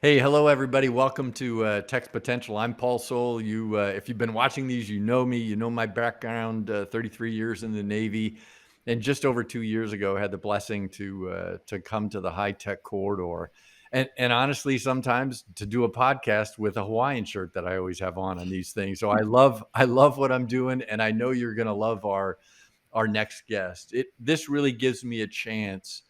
Hey, hello everybody. Welcome to Text Potential. I'm Paul Soul. If you've been watching these, you know me. You know my background. 33 years in the Navy, and just over 2 years ago, had the blessing to come to the high tech corridor, and honestly, sometimes to do a podcast with a Hawaiian shirt that I always have on these things. So I love what I'm doing, and I know you're gonna love our next guest. This really gives me a chance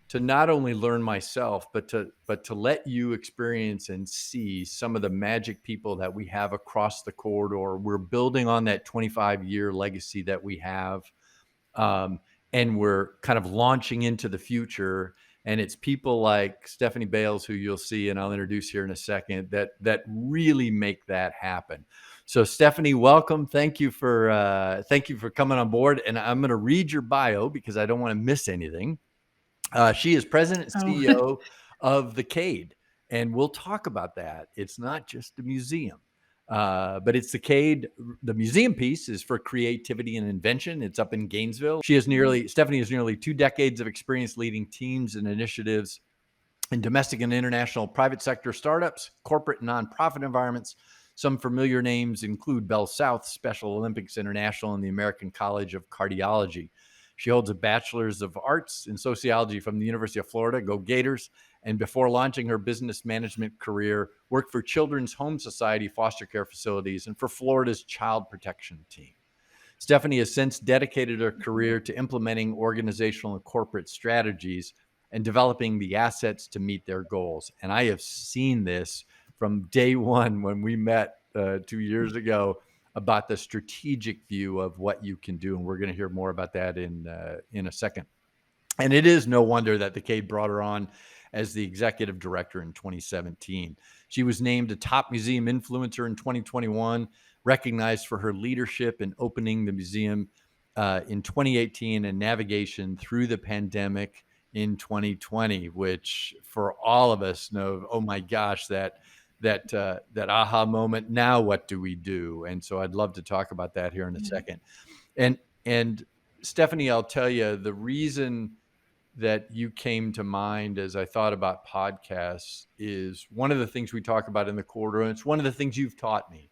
to not only learn myself, but to let you experience and see some of the magic people that we have across the corridor. We're building on that 25-year legacy that we have, um, and we're kind of launching into the future. And it's people like Stephanie Bales, who you'll see, and I'll introduce here in a second, that really make that happen. So, Stephanie, welcome. Thank you for coming on board. And I'm going to read your bio because I don't want to miss anything. She is president and Oh, CEO of the Cade, and we'll talk about that. It's not just a museum, but it's the Cade. The museum piece is for creativity and invention. It's up in Gainesville. Stephanie has nearly 2 decades of experience leading teams and initiatives in domestic and international private sector startups, corporate and nonprofit environments. Some familiar names include Bell South, Special Olympics International, and the American College of Cardiology. She holds a bachelor's of arts in sociology from the University of Florida, go Gators, and before launching her business management career, worked for Children's Home Society foster care facilities and for Florida's Child Protection Team. Stephanie has since dedicated her career to implementing organizational and corporate strategies and developing the assets to meet their goals. And I have seen this from day one when we met 2 years ago about the strategic view of what you can do. And we're going to hear more about that in a second. And it is no wonder that the Cade brought her on as the executive director in 2017. She was named a top museum influencer in 2021, recognized for her leadership in opening the museum in 2018 and navigation through the pandemic in 2020, which for all of us know, oh my gosh, that aha moment. Now what do we do? And so I'd love to talk about that here in a yeah. second. And Stephanie, I'll tell you the reason that you came to mind as I thought about podcasts is one of the things we talk about in the corridor, and it's one of the things you've taught me,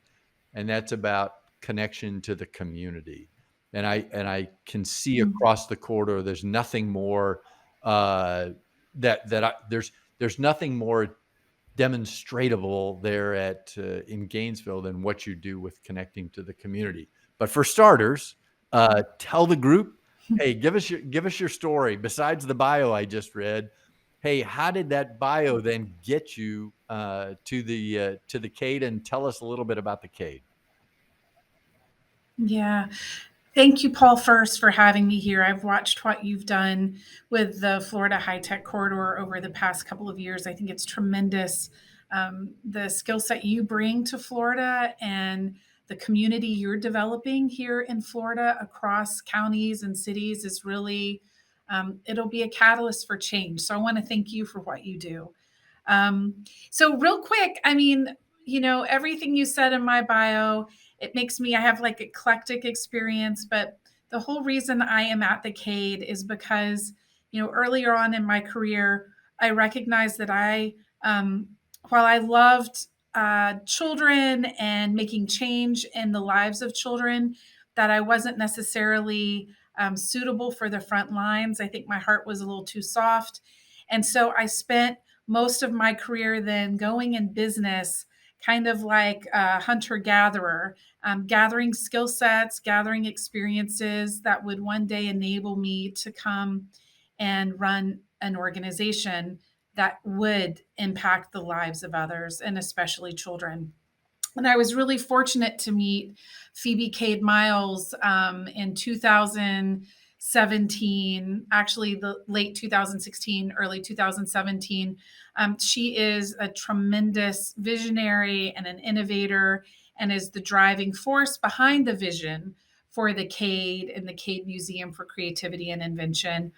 and that's about connection to the community. And I can see Mhm. across the corridor, there's nothing more there's nothing more demonstratable there at in Gainesville than what you do with connecting to the community. But for starters, tell the group, hey, give us your story. Besides the bio I just read, hey, how did that bio then get you to the Cade? And tell us a little bit about the Cade. Yeah. Thank you, Paul, first for having me here. I've watched what you've done with the Florida High Tech Corridor over the past couple of years. I think it's tremendous. The skill set you bring to Florida and the community you're developing here in Florida across counties and cities is really, it'll be a catalyst for change. So I want to thank you for what you do. So real quick, I mean, everything you said in my bio, it makes me, I have like eclectic experience, but the whole reason I am at the Cade is because, earlier on in my career, I recognized that while I loved children and making change in the lives of children, that I wasn't necessarily suitable for the front lines. I think my heart was a little too soft. And so I spent most of my career then going in business, kind of like a hunter gatherer, gathering skill sets, gathering experiences that would one day enable me to come and run an organization that would impact the lives of others and especially children. And I was really fortunate to meet Phoebe Cade Miles in 2017, actually the late 2016, early 2017. She is a tremendous visionary and an innovator and is the driving force behind the vision for the Cade and the Cade Museum for Creativity and Invention.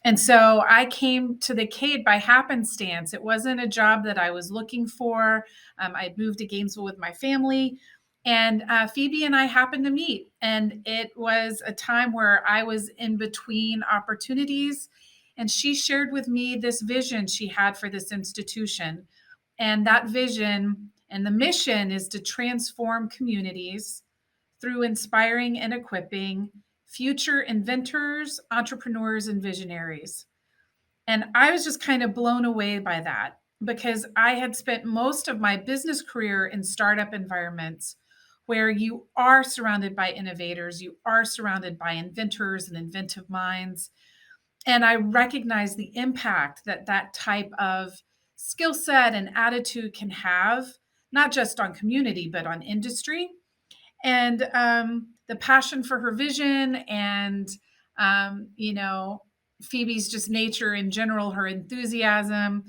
And so I came to the Cade by happenstance. It wasn't a job that I was looking for. I'd moved to Gainesville with my family, and Phoebe and I happened to meet. And it was a time where I was in between opportunities, and she shared with me this vision she had for this institution. And that vision and the mission is to transform communities through inspiring and equipping future inventors, entrepreneurs, and visionaries. And I was just kind of blown away by that because I had spent most of my business career in startup environments where you are surrounded by innovators, you are surrounded by inventors and inventive minds. And I recognize the impact that that type of skill set and attitude can have, not just on community, but on industry. And the passion for her vision and, you know, Phoebe's just nature in general, her enthusiasm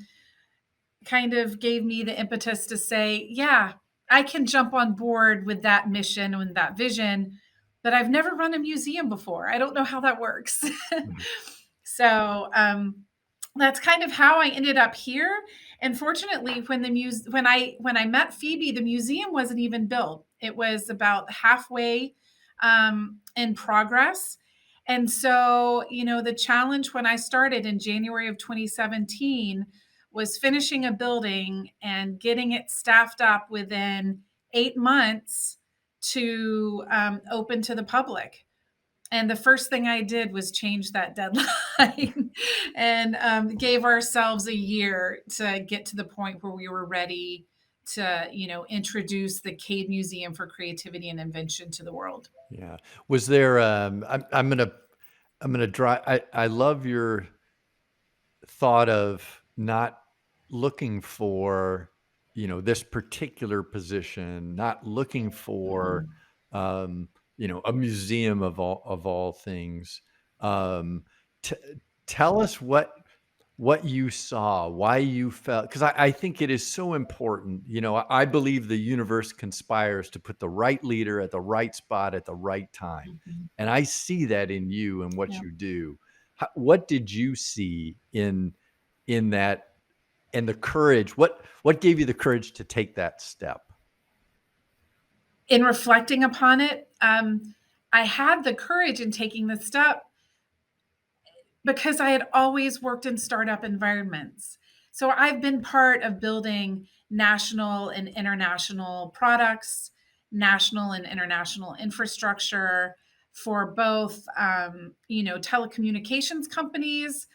kind of gave me the impetus to say, yeah, I can jump on board with that mission and that vision, but I've never run a museum before. I don't know how that works. Mhm. So that's kind of how I ended up here. And fortunately, when I met Phoebe, the museum wasn't even built. It was about halfway in progress. And so, you know, the challenge when I started in January of 2017 was finishing a building and getting it staffed up within 8 months to open to the public. And the first thing I did was change that deadline and gave ourselves a year to get to the point where we were ready to, you know, introduce the Cade Museum for Creativity and Invention to the world. Yeah. Was there, I'm gonna draw, I love your thought of not looking for, this particular position, not looking for, Mhm. um, a museum of all things. Um, t Tell us what you saw, why you felt, because I think it is so important. I believe the universe conspires to put the right leader at the right spot at the right time. Mhm. And I see that in you and what Yeah. you do. What did you see in that, and the courage? What gave you the courage to take that step? In reflecting upon it, I had the courage in taking the step because I had always worked in startup environments. So I've been part of building national and international products, national and international infrastructure for both, you know, telecommunications companies.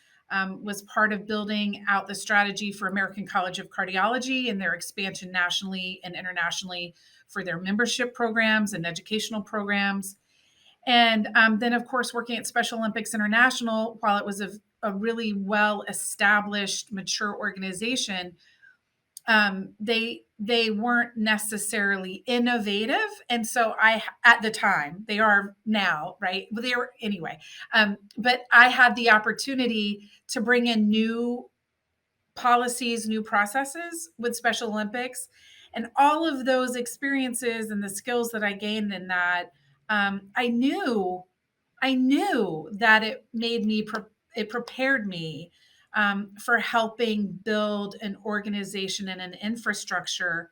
Was part of building out the strategy for American College of Cardiology and their expansion nationally and internationally for their membership programs and educational programs. And then, of course, working at Special Olympics International, while it was a really well established, mature organization, they weren't necessarily innovative, and so I at the time they are now, right? But they were anyway. But I had the opportunity to bring in new policies, new processes with Special Olympics, and all of those experiences and the skills that I gained in that. I knew that it made me, it prepared me for helping build an organization and an infrastructure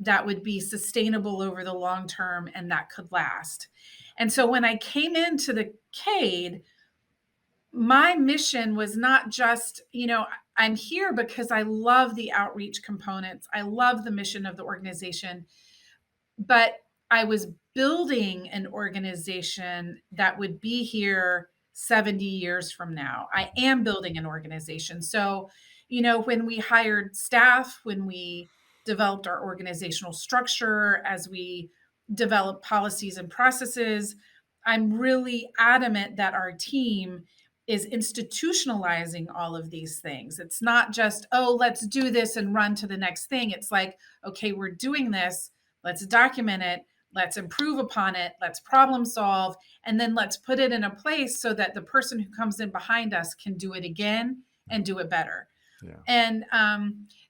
that would be sustainable over the long term and that could last. And so when I came into the CADE, my mission was not just, you know, I'm here because I love the outreach components. I love the mission of the organization, but I was building an organization that would be here 70 years from now. I am building an organization. So, you know, when we hired staff, when we developed our organizational structure, as we develop policies and processes, I'm really adamant that our team is institutionalizing all of these things. It's not just, oh, let's do this and run to the next thing. It's like, okay, we're doing this. Let's document it. Let's improve upon it. Let's problem solve. And then let's put it in a place so that the person who comes in behind us can do it again and do it better. Yeah. And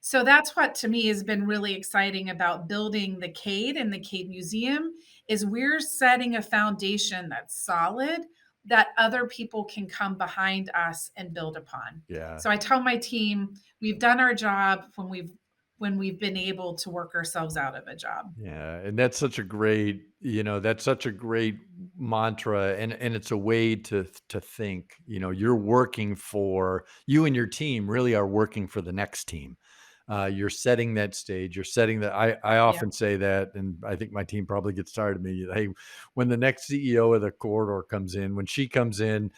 so that's what to me has been really exciting about building the Cade and the Cade Museum is we're setting a foundation that's solid that other people can come behind us and build upon. Yeah. So I tell my team, we've done our job when we've been able to work ourselves out of a job. Yeah, and that's such a great mantra, and it's a way to think. You're working for, you and your team really are working for the next team. You're setting that stage. You're setting that. I Yeah. often say that, and I think my team probably gets tired of me. Hey, when the next CEO of the corridor comes in, when she comes in,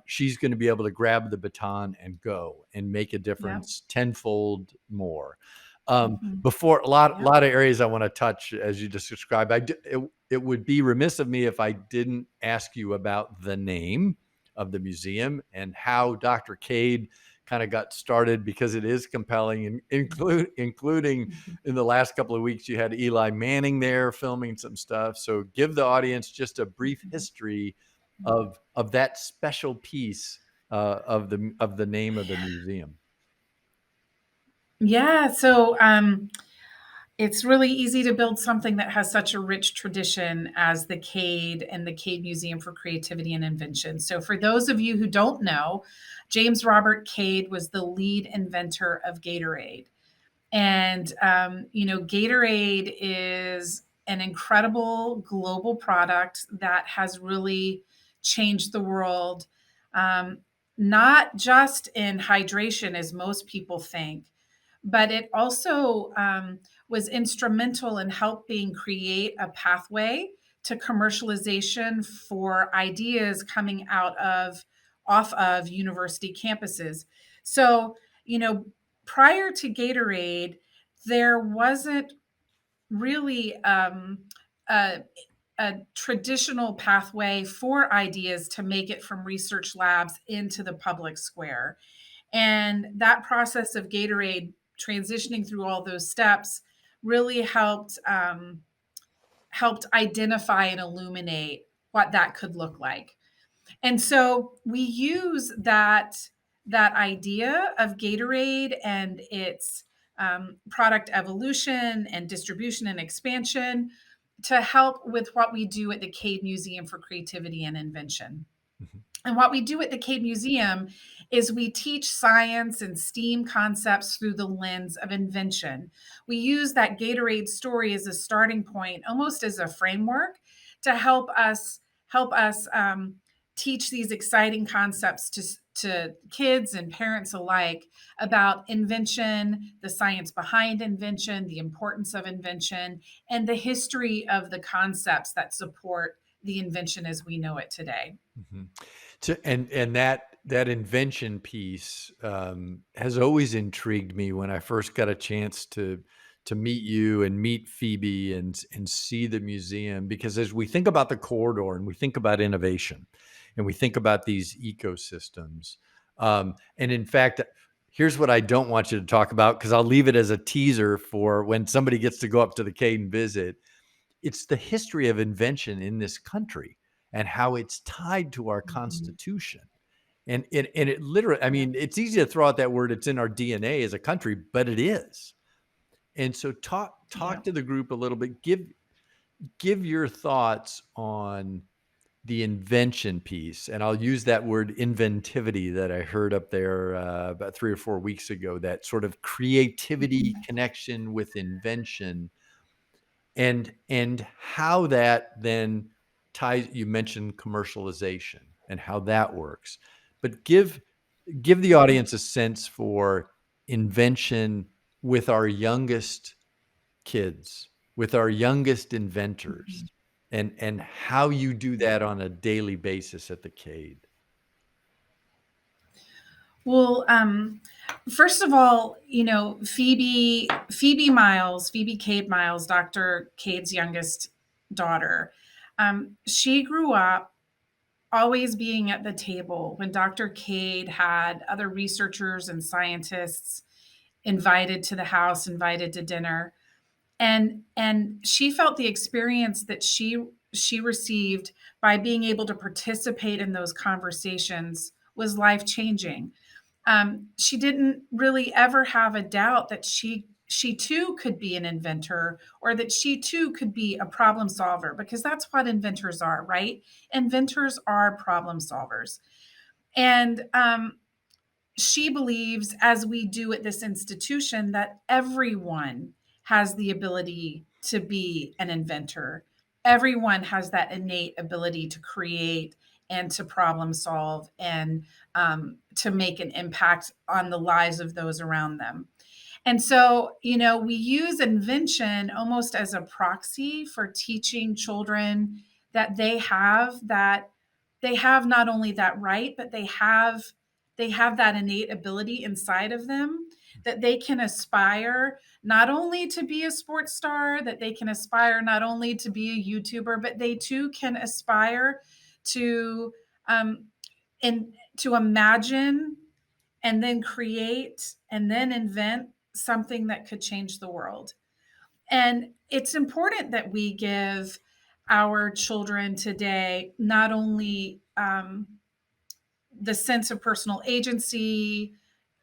she's going to be able to grab the baton and go and make a Yeah. difference tenfold more. Mhm. Before a Yeah. lot of areas I want to touch as you just described. It would be remiss of me if I didn't ask you about the name of the museum and how Dr. Cade kind of got started, because it is compelling, and including Mhm. in the last couple of weeks you had Eli Manning there filming some stuff. So give the audience just a brief Mhm. history of that special piece of the name of the museum. Yeah. So it's really easy to build something that has such a rich tradition as the Cade and the Cade Museum for Creativity and Invention. So, for those of you who don't know, James Robert Cade was the lead inventor of Gatorade. And, Gatorade is an incredible global product that has really changed the world, um, not just in hydration, as most people think, but it also was instrumental in helping create a pathway to commercialization for ideas coming off of university campuses. So, you know, prior to Gatorade, there wasn't really a, a traditional pathway for ideas to make it from research labs into the public square. And that process of Gatorade transitioning through all those steps really helped identify and illuminate what that could look like. And so we use that idea of Gatorade and its product evolution and distribution and expansion to help with what we do at the Cade Museum for Creativity and Invention. Mhm. And what we do at the Cade Museum is we teach science and STEAM concepts through the lens of invention. We use that Gatorade story as a starting point, almost as a framework, to help us teach these exciting concepts to kids and parents alike about invention, the science behind invention, the importance of invention, and the history of the concepts that support the invention as we know it today. Mhm. And that invention piece has always intrigued me when I first got a chance to meet you and meet Phoebe and see the museum, because as we think about the corridor and we think about innovation and we think about these ecosystems, and in fact, here's what I don't want you to talk about, because I'll leave it as a teaser for when somebody gets to go up to the Cade and visit. It's the history of invention in this country and how it's tied to our Mhm. Constitution. And it literally, I Yeah. mean, it's easy to throw out that word. It's in our DNA as a country, but it is. And so Yeah. talk to the group a little bit. Give your thoughts on the invention piece, and I'll use that word inventivity that I heard up there about 3 or 4 weeks ago. That sort of creativity Mhm. connection with invention, and how that then ties. You mentioned commercialization and how that works, but give the Mhm. audience a sense for invention with our youngest kids, with our youngest inventors, Mhm. and how you do Yeah. that on a daily basis at the Cade. Well, first of all, Phoebe Cade Miles, Dr. Cade's youngest daughter, she grew up always being at the table when Dr. Cade had other researchers and scientists invited to the house, invited to dinner. And she felt the experience that she received by being able to participate in those conversations was life changing. She didn't really ever have a doubt that she too could be an inventor, or that she too could be a problem solver, because that's what inventors are, right? Inventors are problem solvers. And she believes, as we do at this institution, that everyone has the ability to be an inventor. Everyone has that innate ability to create and to problem solve and to make an impact on the lives of those around them. And so, we use invention almost as a proxy for teaching children that they have not only that right, but they have that innate ability inside of them, that they can aspire not only to be a sports star, that they can aspire not only to be a YouTuber, but they too can aspire to um, to imagine and then create and then invent something that could change the world. And it's important that we give our children today not only the sense of personal agency.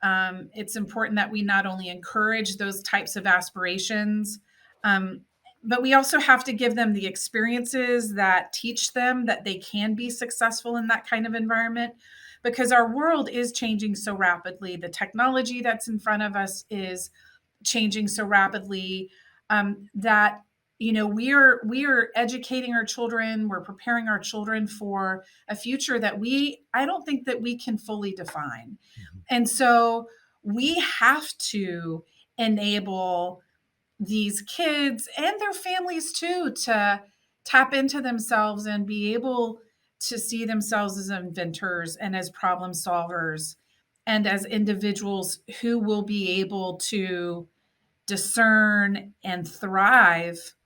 It's important that we not only encourage those types of aspirations, um, but we also have to give them the experiences that teach them that they can be successful in that kind of environment, because our world is changing so rapidly. The technology that's in front of us is changing so rapidly, that we are educating our children, we're preparing our children for a future that I don't think that we can fully define. Mhm. And so we have to enable these kids and their families too to tap into themselves and be able to see themselves as inventors and as problem solvers and as individuals who will be able to discern and thrive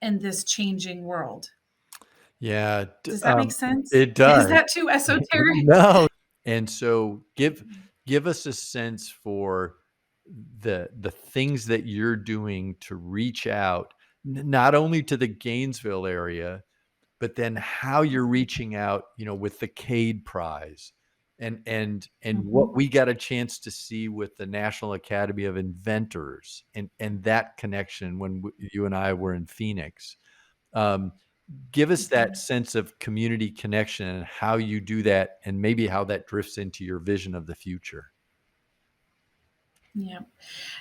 in this changing world. Yeah, Does that make sense? it Is does. that too esoteric? No. And so give us a sense for the things that you're doing to reach out, not only to the Gainesville area, but then how you're reaching out, with the Cade Prize and what Mhm. we got a chance to see with the National Academy of Inventors and that connection when you and I were in Phoenix. Um, Give us that Mhm. sense of community connection and how you do that and maybe how that drifts into your vision of the future. Yeah.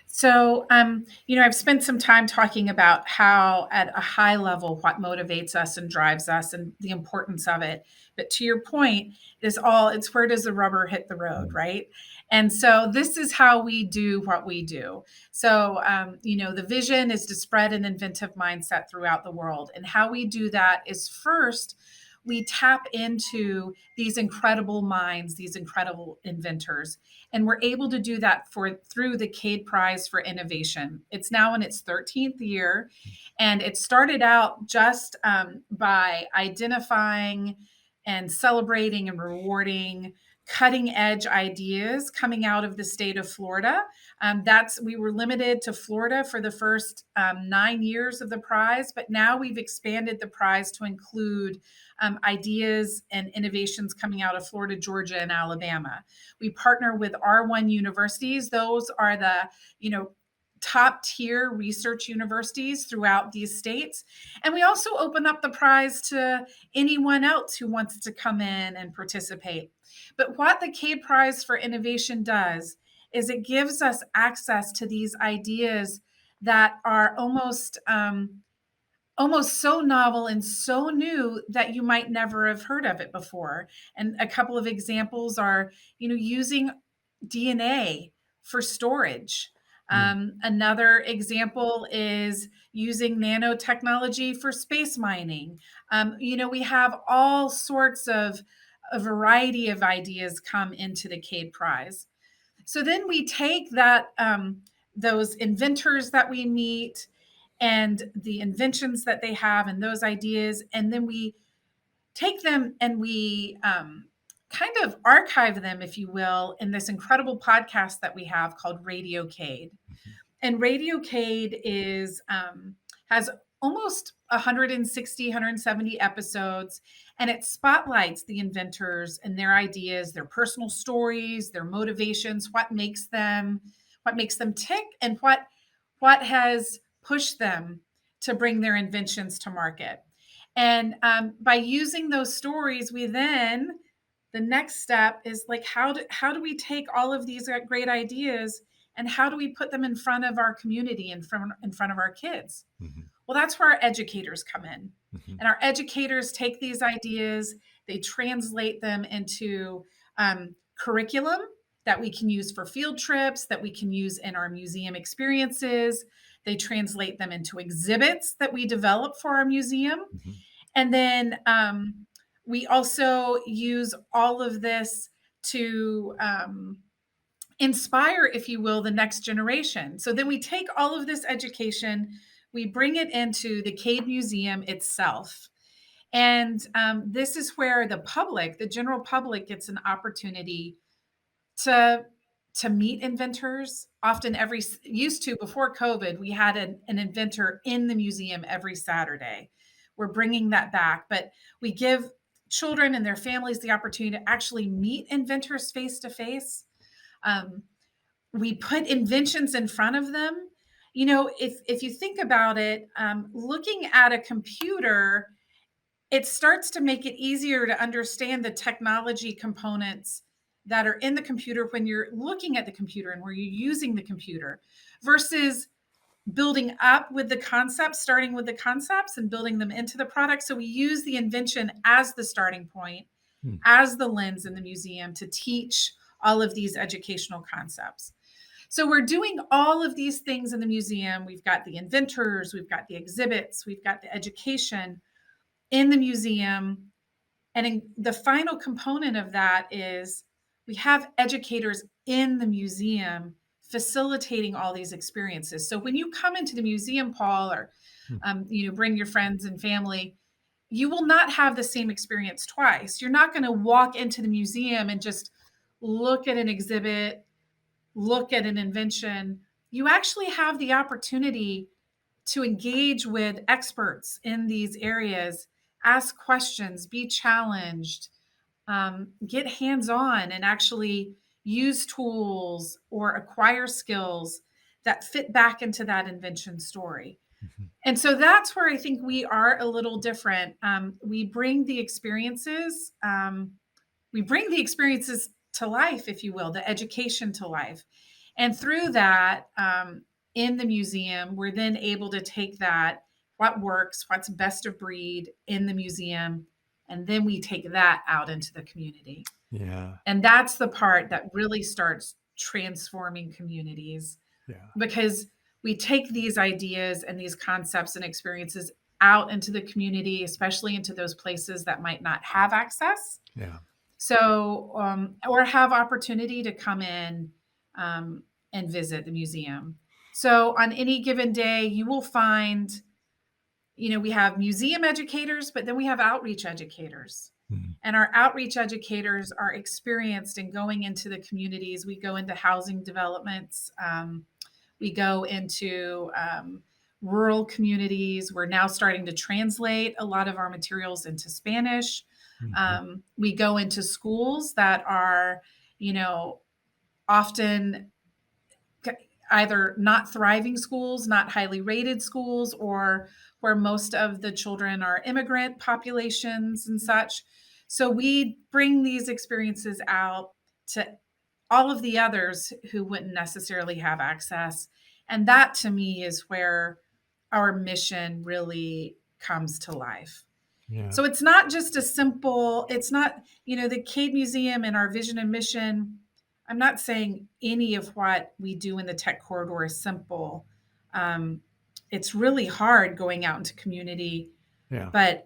So, I've spent some time talking about how, at a high level, what motivates us and drives us and the importance of it. But to your point, it's where does the rubber hit the road, Mm. right? And so, this is how we do what we do. So, the vision is to spread an inventive mindset throughout the world. And how we do that is first, we tap into these incredible minds, these incredible inventors, and we're able to do that through the Cade Prize for Innovation. It's now in its 13th year, and it started out just by identifying and celebrating and rewarding cutting edge ideas coming out of the state of Florida. That's We were limited to Florida for the first 9 years of the prize, but now we've expanded the prize to include ideas and innovations coming out of Florida, Georgia, and Alabama. We partner with R1 universities. Those are the, top tier research universities throughout these states. And we also open up the prize to anyone else who wants to come in and participate. But what the Cade Prize for Innovation does is it gives us access to these ideas that are almost so novel and so new that you might never have heard of it before. And a couple of examples are, using DNA for storage. Mm. Another example is using nanotechnology for space mining. We have all sorts of a variety of ideas come into the Cade Prize. So then we take those inventors that we meet and the inventions that they have and those ideas, and then we take them and we kind of archive them, if you will, in this incredible podcast that we have called Radio Cade. Mhm. And Radio Cade has almost 160, 170 episodes, and it spotlights the inventors and their ideas, their personal stories, their motivations, what makes them tick, and what has pushed them to bring their inventions to market. And by using those stories, the next step is like, how do we take all of these great ideas and how do we put them in front of our community, in front of our kids? Mhm. Well, that's where our educators come in. Mhm. And our educators take these ideas, they translate them into curriculum, that we can use for field trips, that we can use in our museum experiences. They translate them into exhibits that we develop for our museum. Mhm. And then we also use all of this to inspire, if you will, the next generation. So then we take all of this education, we bring it into the Cade Museum itself. And this is where the public, the general public, gets an opportunity to meet inventors. Often every used to before COVID, we had an inventor in the museum every Saturday. We're bringing that back, but we give children and their families the opportunity to actually meet inventors face to face. We put inventions in front of them. You know, if you think about it, looking at a computer, it starts to make it easier to understand the technology components that are in the computer when you're looking at the computer and where you're using the computer, versus building up with the concepts, starting with the concepts and building them into the product. So we use the invention as the starting point, Hmm. as the lens in the museum to teach all of these educational concepts. So we're doing all of these things in the museum. We've got the inventors, we've got the exhibits, we've got the education in the museum. And the final component of that is we have educators in the museum facilitating all these experiences. So when you come into the museum, Paul, or Hmm. bring your friends and family, you will not have the same experience twice. You're not going to walk into the museum and just look at an exhibit, look at an invention. You actually have the opportunity to engage with experts in these areas, ask questions, be challenged, get hands on, and actually use tools or acquire skills that fit back into that invention story. Mhm. And so that's where I think we are a little different. We bring the experiences. We bring the experiences to life, if you will, the education to life. And through that, in the museum, we're then able to take that, what works, what's best of breed in the museum, and then we take that out into the community. Yeah. And that's the part that really starts transforming communities, Yeah. because we take these ideas and these concepts and experiences out into the community, especially into those places that might not have access. Yeah. So, or have opportunity to come in and visit the museum. So, on any given day, you will find, we have museum educators, but then we have outreach educators. Mhm. And our outreach educators are experienced in going into the communities. We go into housing developments, we go into rural communities. We're now starting to translate a lot of our materials into Spanish. Mhm. We go into schools that are, you know, often either not thriving schools, not highly rated schools, or where most of the children are immigrant populations and such. So we bring these experiences out to all of the others who wouldn't necessarily have access. And that to me is where our mission really comes to life. Yeah. So it's not just a simple, it's not, the Cade Museum and our vision and mission. I'm not saying any of what we do in the tech corridor is simple. Um, it's really hard going out into community, Yeah. but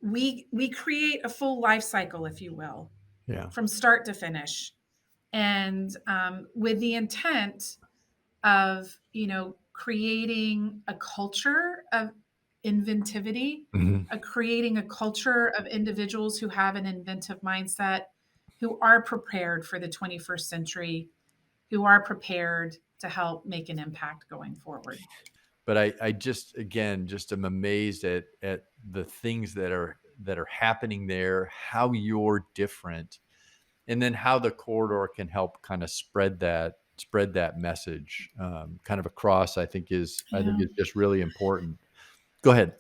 we create a full life cycle, if you will, Yeah. from start to finish, and with the intent of creating a culture of inventivity, Mhm. creating a culture of individuals who have an inventive mindset, who are prepared for the 21st century, who are prepared to help make an impact going forward. But I just again just am amazed at the things that are happening there, how you're different, and then how the corridor can help kind of spread that message kind of across. I think Yeah. is just really important. Go ahead.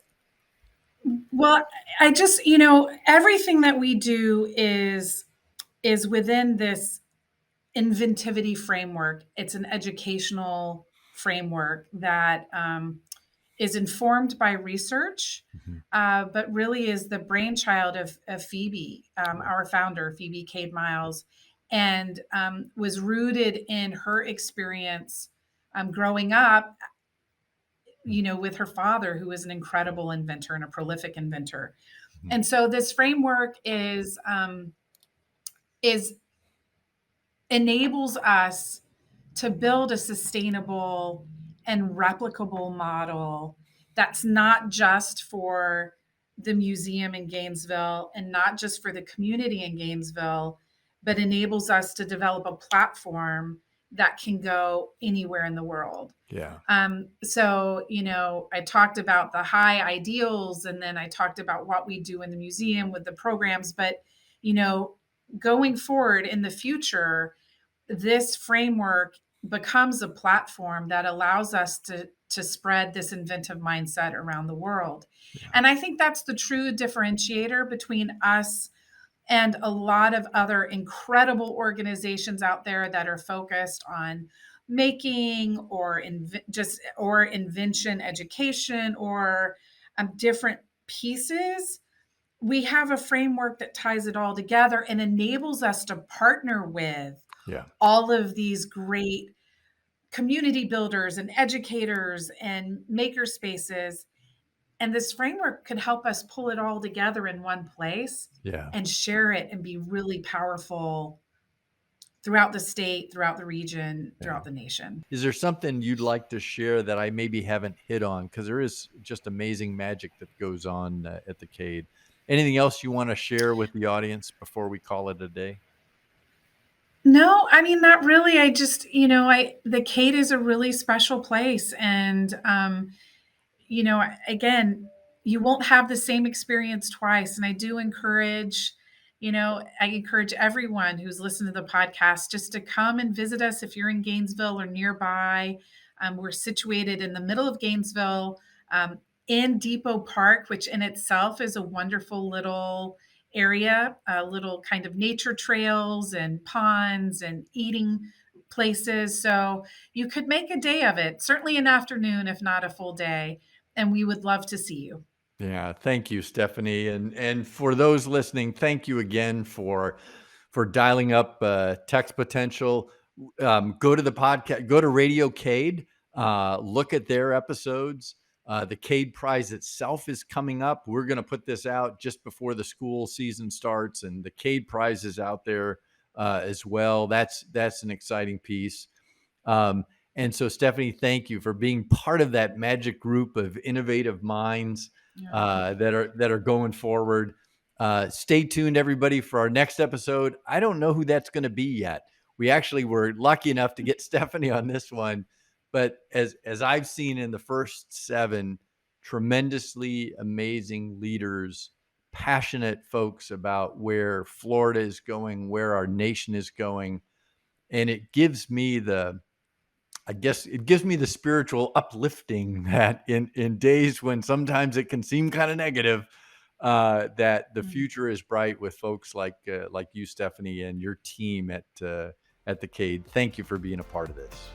Well, I just, everything that we do is within this inventivity framework. It's an educational framework that is informed by research, Mhm. but really is the brainchild of Phoebe, our founder, Phoebe Cade Miles. and was rooted in her experience growing up, with her father, who was an incredible inventor and a prolific inventor. Mhm. And so this framework is enables us to build a sustainable and replicable model that's not just for the museum in Gainesville and not just for the community in Gainesville, but enables us to develop a platform that can go anywhere in the world. Yeah. So, I talked about the high ideals, and then I talked about what we do in the museum with the programs. But, you know, going forward in the future, this framework becomes a platform that allows us to spread this inventive mindset around the world. Yeah. And I think that's the true differentiator between us and a lot of other incredible organizations out there that are focused on making or invention education or different pieces. We have a framework that ties it all together and enables us to partner with Yeah. all of these great community builders and educators and maker spaces. And this framework could help us pull it all together in one place Yeah. and share it and be really powerful throughout the state, throughout the region, Yeah. throughout the nation. Is there something you'd like to share that I maybe haven't hit on? Because there is just amazing magic that goes on at the Cade. Anything else you want to share with the audience before we call it a day? No, I mean, not really. I just, the Cade is a really special place. And again, you won't have the same experience twice. And I encourage everyone who's listened to the podcast just to come and visit us if you're in Gainesville or nearby. We're situated in the middle of Gainesville, in Depot Park, which in itself is a wonderful little area, little kind of nature trails and ponds and eating places. So you could make a day of it, certainly an afternoon, if not a full day, and we would love to see you. Yeah, thank you, Stephanie, and for those listening, thank you again for dialing up Text Potential. Go to the podcast, go to Radio Cade, look at their episodes. The Cade Prize itself is coming up. We're going to put this out just before the school season starts, and the Cade Prize is out there as well. That's an exciting piece. And so, Stephanie, thank you for being part of that magic group of innovative minds Yeah. that are going forward. Stay tuned, everybody, for our next episode. I don't know who that's going to be yet. We actually were lucky enough to get Stephanie on this one, but as I've seen in the first 7, tremendously amazing leaders, passionate folks about where Florida is going, where our nation is going, and it gives me the spiritual uplifting that in days when sometimes it can seem kind of negative, that the Mm. future is bright with folks like you, Stephanie, and your team at the Cade. Thank you for being a part of this.